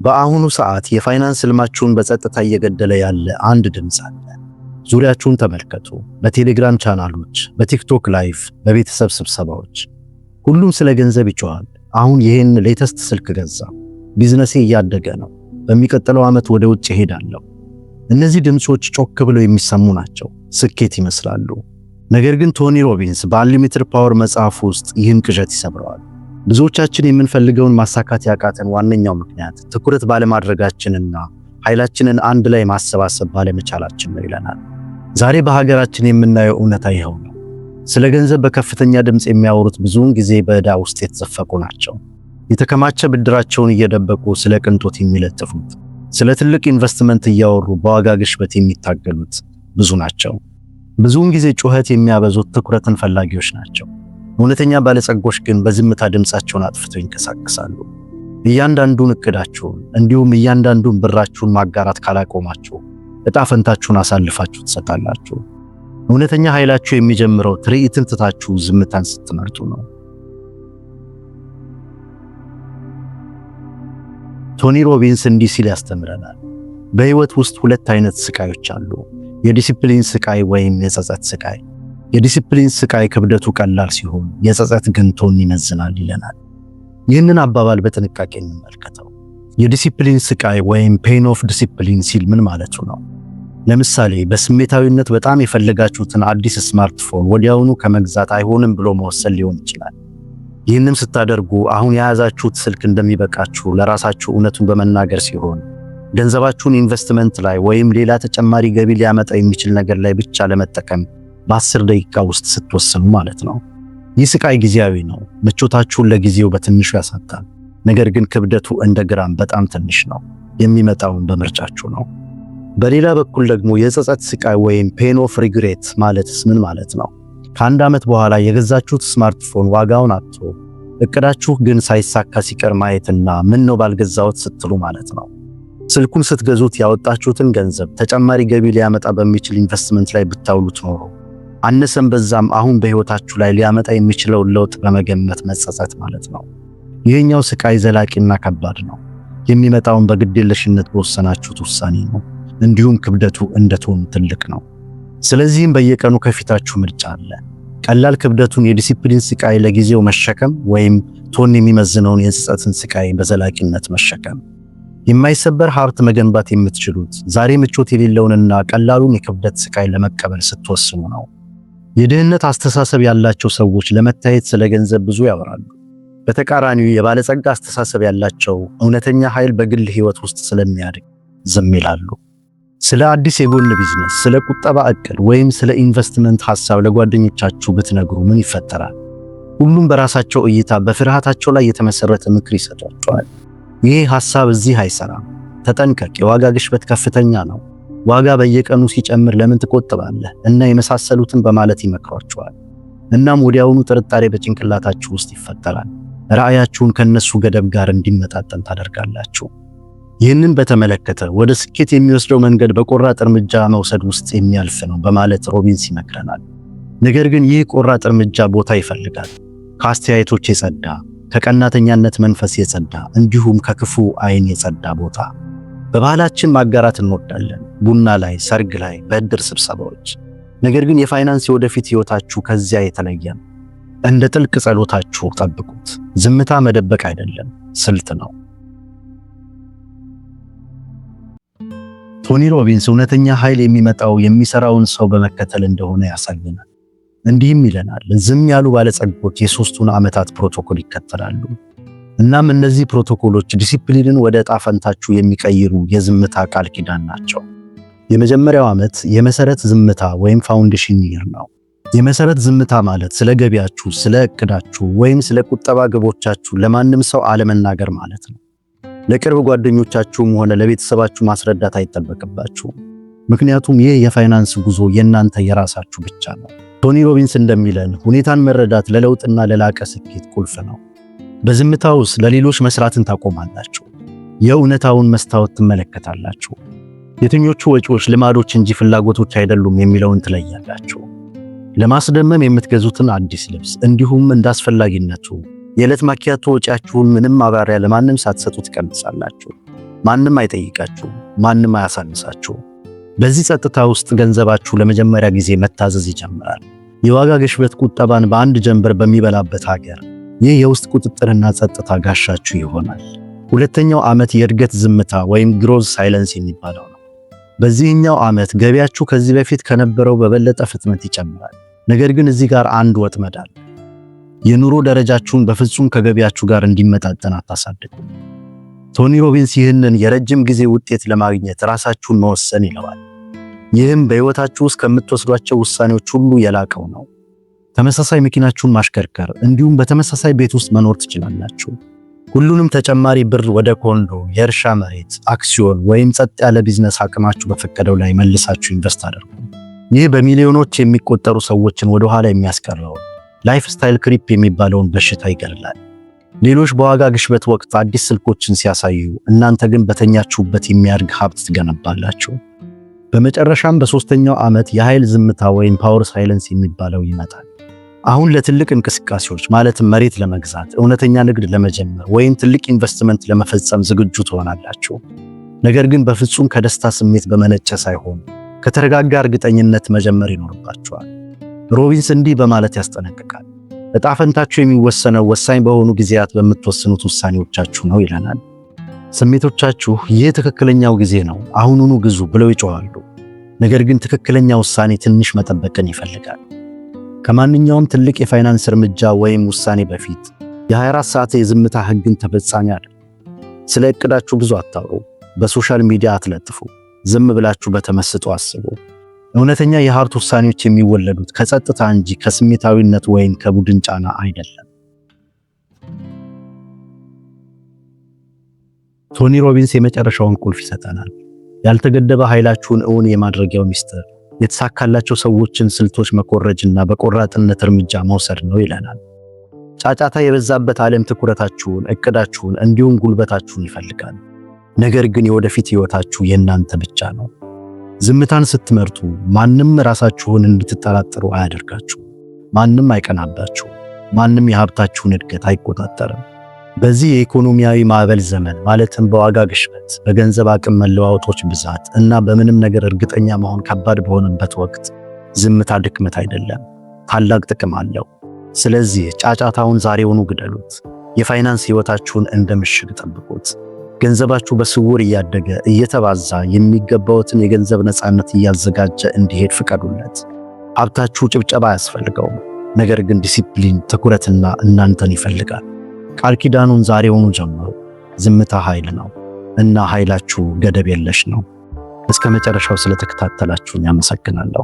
በአሁኑ ሰዓት የፋይናንስ ህልማችሁን በጸጥታ እየገደለ ያለ አንድ ድምጽ አለ። ዙሪያችሁን ተመልከቱ። በቴሌግራም ቻናሎች፣ በቲክቶክ ላይቭ፣ በቤተሰብ ስብሰባዎች ሁሉም ስለ ገንዘብ ይጮሃል። አሁን ይሄን ሌተስት ስልክ ገዛ፣ ቢዝነሴ እያደገ ነው፣ በሚቀጥለው ዓመት ወደ ውጭ ሄዳለሁ። እነዚህ ድምጾች ጮክ ብለው የሚሰሙ ናቸው፣ ስኬት ይመስላሉ። ነገር ግን ቶኒ ሮቢንስ በአንሊሚትድ ፓወር መጽሐፍ ውስጥ ይህን ቅዠት ይሰብረዋል። ብዙዎቻችን የምንፈልገውን ማሳካት ያቃተን ዋነኛው ምክንያት ትኩረት ባለማድረጋችንና ኃይላችንን አንድ ላይ ማሰባሰብ ባለመቻላችን ነው ይለናል። ዛሬ በሀገራችን የምናየው እውነታ ይኸው ነው። ስለ ገንዘብ በከፍተኛ ድምፅ የሚያወሩት ብዙውን ጊዜ በዕዳ ውስጥ የተዘፈቁ ናቸው። የተከማቸ ብድራቸውን እየደበቁ ስለ ቅንጦት የሚለጥፉት፣ ስለ ትልቅ ኢንቨስትመንት እያወሩ በዋጋ ግሽበት የሚታገሉት ብዙ ናቸው። ብዙውን ጊዜ ጩኸት የሚያበዙት ትኩረትን ፈላጊዎች ናቸው። እውነተኛ ባለጸጎች ግን በዝምታ ድምፃቸውን አጥፍተው ይንቀሳቀሳሉ። እያንዳንዱን እቅዳችሁን እንዲሁም እያንዳንዱን ብራችሁን ማጋራት ካላቆማችሁ ዕጣ ፈንታችሁን አሳልፋችሁ ትሰጣላችሁ። እውነተኛ ኃይላችሁ የሚጀምረው ትርኢትን ትታችሁ ዝምታን ስትመርጡ ነው። ቶኒ ሮቢንስ እንዲህ ሲል ያስተምረናል። በሕይወት ውስጥ ሁለት አይነት ስቃዮች አሉ። የዲሲፕሊን ስቃይ ወይም የጸጸት ስቃይ። የዲሲፕሊን ስቃይ ክብደቱ ቀላል ሲሆን የጸጸት ግን ቶን ይመዝናል ይለናል። ይህንን አባባል በጥንቃቄ እንመልከተው። የዲሲፕሊን ስቃይ ወይም ፔን ኦፍ ዲሲፕሊን ሲል ምን ማለቱ ነው? ለምሳሌ በስሜታዊነት በጣም የፈለጋችሁትን አዲስ ስማርትፎን ወዲያውኑ ከመግዛት አይሆንም ብሎ መወሰን ሊሆን ይችላል። ይህንም ስታደርጉ አሁን የያዛችሁት ስልክ እንደሚበቃችሁ ለራሳችሁ እውነቱን በመናገር ሲሆን ገንዘባችሁን ኢንቨስትመንት ላይ ወይም ሌላ ተጨማሪ ገቢ ሊያመጣ የሚችል ነገር ላይ ብቻ ለመጠቀም በ10 ደቂቃ ውስጥ ስትወስኑ ማለት ነው። ይህ ስቃይ ጊዜያዊ ነው። ምቾታችሁን ለጊዜው በትንሹ ያሳጣል። ነገር ግን ክብደቱ እንደ ግራም በጣም ትንሽ ነው። የሚመጣውን በምርጫችሁ ነው። በሌላ በኩል ደግሞ የጸጸት ስቃይ ወይም ፔን ኦፍ ሪግሬት ማለትስ ምን ማለት ነው? ከአንድ ዓመት በኋላ የገዛችሁት ስማርትፎን ዋጋውን አጥቶ እቅዳችሁ ግን ሳይሳካ ሲቀር ማየትና ምን ነው ባልገዛሁት ስትሉ ማለት ነው። ስልኩን ስትገዙት ያወጣችሁትን ገንዘብ ተጨማሪ ገቢ ሊያመጣ በሚችል ኢንቨስትመንት ላይ ብታውሉት ኖሮ አነሰም በዛም አሁን በሕይወታችሁ ላይ ሊያመጣ የሚችለውን ለውጥ በመገመት መጸጸት ማለት ነው። ይህኛው ስቃይ ዘላቂና ከባድ ነው። የሚመጣውን በግዴለሽነት በወሰናችሁት ውሳኔ ነው። እንዲሁም ክብደቱ እንደ ቶን ትልቅ ነው። ስለዚህም በየቀኑ ከፊታችሁ ምርጫ አለ። ቀላል ክብደቱን የዲሲፕሊን ስቃይ ለጊዜው መሸከም ወይም ቶን የሚመዝነውን የጸጸትን ስቃይ በዘላቂነት መሸከም። የማይሰበር ሀብት መገንባት የምትችሉት ዛሬ ምቾት የሌለውንና ቀላሉን የክብደት ስቃይ ለመቀበል ስትወስኑ ነው። የድህነት አስተሳሰብ ያላቸው ሰዎች ለመታየት ስለ ገንዘብ ብዙ ያወራሉ። በተቃራኒው የባለጸጋ አስተሳሰብ ያላቸው እውነተኛ ኃይል በግል ሕይወት ውስጥ ስለሚያድግ ዝም ይላሉ። ስለ አዲስ የጎን ቢዝነስ፣ ስለ ቁጠባ ዕቅድ ወይም ስለ ኢንቨስትመንት ሐሳብ ለጓደኞቻችሁ ብትነግሩ ምን ይፈጠራል? ሁሉም በራሳቸው እይታ በፍርሃታቸው ላይ የተመሰረተ ምክር ይሰጧቸዋል። ይህ ሐሳብ እዚህ አይሰራም፣ ተጠንቀቅ፣ የዋጋ ግሽበት ከፍተኛ ነው፣ ዋጋ በየቀኑ ሲጨምር ለምን ትቆጥባለህ እና የመሳሰሉትን በማለት ይመክሯቸዋል። እናም ወዲያውኑ ጥርጣሬ በጭንቅላታችሁ ውስጥ ይፈጠራል። ራዕያችሁን ከነሱ ገደብ ጋር እንዲመጣጠን ታደርጋላችሁ። ይህንን በተመለከተ ወደ ስኬት የሚወስደው መንገድ በቆራጥ እርምጃ መውሰድ ውስጥ የሚያልፍ ነው በማለት ሮቢንስ ይመክረናል። ነገር ግን ይህ ቆራጥ እርምጃ ቦታ ይፈልጋል። ከአስተያየቶች የጸዳ፣ ከቀናተኛነት መንፈስ የጸዳ እንዲሁም ከክፉ አይን የጸዳ ቦታ። በባህላችን ማጋራት እንወዳለን፣ ቡና ላይ፣ ሰርግ ላይ፣ በእድር ስብሰባዎች። ነገር ግን የፋይናንስ የወደፊት ህይወታችሁ ከዚያ የተለየ ነው። እንደ ጥልቅ ጸሎታችሁ ጠብቁት። ዝምታ መደበቅ አይደለም፣ ስልት ነው። ቶኒ ሮቢንስ እውነተኛ ኃይል የሚመጣው የሚሰራውን ሰው በመከተል እንደሆነ ያሳየናል። እንዲህም ይለናል፣ ዝም ያሉ ባለጸጎች የ3ቱን ዓመታት ፕሮቶኮል ይከተላሉ። እናም እነዚህ ፕሮቶኮሎች ዲሲፕሊንን ወደ ዕጣ ፈንታችሁ የሚቀይሩ የዝምታ ቃል ኪዳን ናቸው። የመጀመሪያው ዓመት የመሰረት ዝምታ ወይም ፋውንዴሽን ይር ነው። የመሰረት ዝምታ ማለት ስለ ገቢያችሁ፣ ስለ እቅዳችሁ ወይም ስለ ቁጠባ ግቦቻችሁ ለማንም ሰው አለመናገር ማለት ነው። ለቅርብ ጓደኞቻችሁም ሆነ ለቤተሰባችሁ ማስረዳት አይጠበቅባችሁም። ምክንያቱም ይህ የፋይናንስ ጉዞ የእናንተ የራሳችሁ ብቻ ነው። ቶኒ ሮቢንስ እንደሚለን ሁኔታን መረዳት ለለውጥና ለላቀ ስኬት ቁልፍ ነው። በዝምታ ውስጥ ለሌሎች መስራትን ታቆማላችሁ። የእውነታውን መስታወት ትመለከታላችሁ። የትኞቹ ወጪዎች ልማዶች እንጂ ፍላጎቶች አይደሉም የሚለውን ትለያላችሁ። ለማስደመም የምትገዙትን አዲስ ልብስ እንዲሁም እንዳስፈላጊነቱ የዕለት ማኪያቶ ወጪያችሁን ምንም ማብራሪያ ለማንም ሳትሰጡ ትቀንሳላችሁ። ማንም አይጠይቃችሁ፣ ማንም አያሳንሳችሁ። በዚህ ጸጥታ ውስጥ ገንዘባችሁ ለመጀመሪያ ጊዜ መታዘዝ ይጀምራል። የዋጋ ግሽበት ቁጠባን በአንድ ጀንበር በሚበላበት ሀገር ይህ የውስጥ ቁጥጥርና ጸጥታ ጋሻችሁ ይሆናል። ሁለተኛው ዓመት የእድገት ዝምታ ወይም ግሮዝ ሳይለንስ የሚባለው ነው። በዚህኛው ዓመት ገቢያችሁ ከዚህ በፊት ከነበረው በበለጠ ፍጥነት ይጨምራል። ነገር ግን እዚህ ጋር አንድ ወጥመድ አለ። የኑሮ ደረጃችሁን በፍጹም ከገቢያችሁ ጋር እንዲመጣጠን አታሳድጉ። ቶኒ ሮቢንስ ይህንን የረጅም ጊዜ ውጤት ለማግኘት ራሳችሁን መወሰን ይለዋል። ይህም በሕይወታችሁ ውስጥ ከምትወስዷቸው ውሳኔዎች ሁሉ የላቀው ነው። ተመሳሳይ መኪናችሁን ማሽከርከር እንዲሁም በተመሳሳይ ቤት ውስጥ መኖር ትችላላችሁ። ሁሉንም ተጨማሪ ብር ወደ ኮንዶ፣ የእርሻ መሬት፣ አክሲዮን ወይም ጸጥ ያለ ቢዝነስ አቅማችሁ በፈቀደው ላይ መልሳችሁ ኢንቨስት አድርጉ። ይህ በሚሊዮኖች የሚቆጠሩ ሰዎችን ወደ ኋላ የሚያስቀረው ላይፍ ስታይል ክሪፕ የሚባለውን በሽታ ይገድላል። ሌሎች በዋጋ ግሽበት ወቅት አዲስ ስልኮችን ሲያሳዩ፣ እናንተ ግን በተኛችሁበት የሚያድግ ሀብት ትገነባላችሁ። በመጨረሻም በሶስተኛው ዓመት የኃይል ዝምታ ወይም ፓወር ሳይለንስ የሚባለው ይመጣል። አሁን ለትልቅ እንቅስቃሴዎች ማለትም መሬት ለመግዛት፣ እውነተኛ ንግድ ለመጀመር ወይም ትልቅ ኢንቨስትመንት ለመፈጸም ዝግጁ ትሆናላችሁ። ነገር ግን በፍጹም ከደስታ ስሜት በመነጨ ሳይሆን ከተረጋጋ እርግጠኝነት መጀመር ይኖርባችኋል። ሮቢንስ እንዲህ በማለት ያስጠነቅቃል። ዕጣ ፈንታችሁ የሚወሰነው ወሳኝ በሆኑ ጊዜያት በምትወስኑት ውሳኔዎቻችሁ ነው ይለናል። ስሜቶቻችሁ ይህ ትክክለኛው ጊዜ ነው፣ አሁኑኑ ግዙ ብለው ይጮኻሉ። ነገር ግን ትክክለኛ ውሳኔ ትንሽ መጠበቅን ይፈልጋል። ከማንኛውም ትልቅ የፋይናንስ እርምጃ ወይም ውሳኔ በፊት የ24 ሰዓት የዝምታ ሕግን ተፈጻሚ አድርጉ። ስለ ዕቅዳችሁ ብዙ አታውሩ፣ በሶሻል ሚዲያ አትለጥፉ፣ ዝም ብላችሁ በተመስጦ አስቡ። እውነተኛ የሀብት ውሳኔዎች የሚወለዱት ከጸጥታ እንጂ ከስሜታዊነት ወይም ከቡድን ጫና አይደለም። ቶኒ ሮቢንስ የመጨረሻውን ቁልፍ ይሰጠናል። ያልተገደበ ኃይላችሁን እውን የማድረጊያው ሚስጥር የተሳካላቸው ሰዎችን ስልቶች መኮረጅና በቆራጥነት እርምጃ መውሰድ ነው ይለናል። ጫጫታ የበዛበት ዓለም ትኩረታችሁን፣ ዕቅዳችሁን እንዲሁም ጉልበታችሁን ይፈልጋል። ነገር ግን የወደፊት ሕይወታችሁ የእናንተ ብቻ ነው። ዝምታን ስትመርጡ ማንም ራሳችሁን እንድትጠራጠሩ አያደርጋችሁ። ማንም አይቀናባችሁ። ማንም የሀብታችሁን እድገት አይቆጣጠርም። በዚህ የኢኮኖሚያዊ ማዕበል ዘመን ማለትም በዋጋ ግሽበት፣ በገንዘብ አቅም መለዋወጦች ብዛት እና በምንም ነገር እርግጠኛ መሆን ከባድ በሆነበት ወቅት ዝምታ ድክመት አይደለም፣ ታላቅ ጥቅም አለው። ስለዚህ ጫጫታውን ዛሬውኑ ግደሉት። የፋይናንስ ሕይወታችሁን እንደ ምሽግ ጠብቁት። ገንዘባችሁ በስውር እያደገ እየተባዛ የሚገባውትን የገንዘብ ነፃነት እያዘጋጀ እንዲሄድ ፍቀዱለት። ሀብታችሁ ጭብጨባ አያስፈልገውም፣ ነገር ግን ዲሲፕሊን፣ ትኩረትና እናንተን ይፈልጋል። ቃል ኪዳኑን ዛሬውኑ ጀምሩ። ዝምታ ኃይል ነው እና ኃይላችሁ ገደብ የለሽ ነው። እስከ መጨረሻው ስለተከታተላችሁኝ አመሰግናለሁ።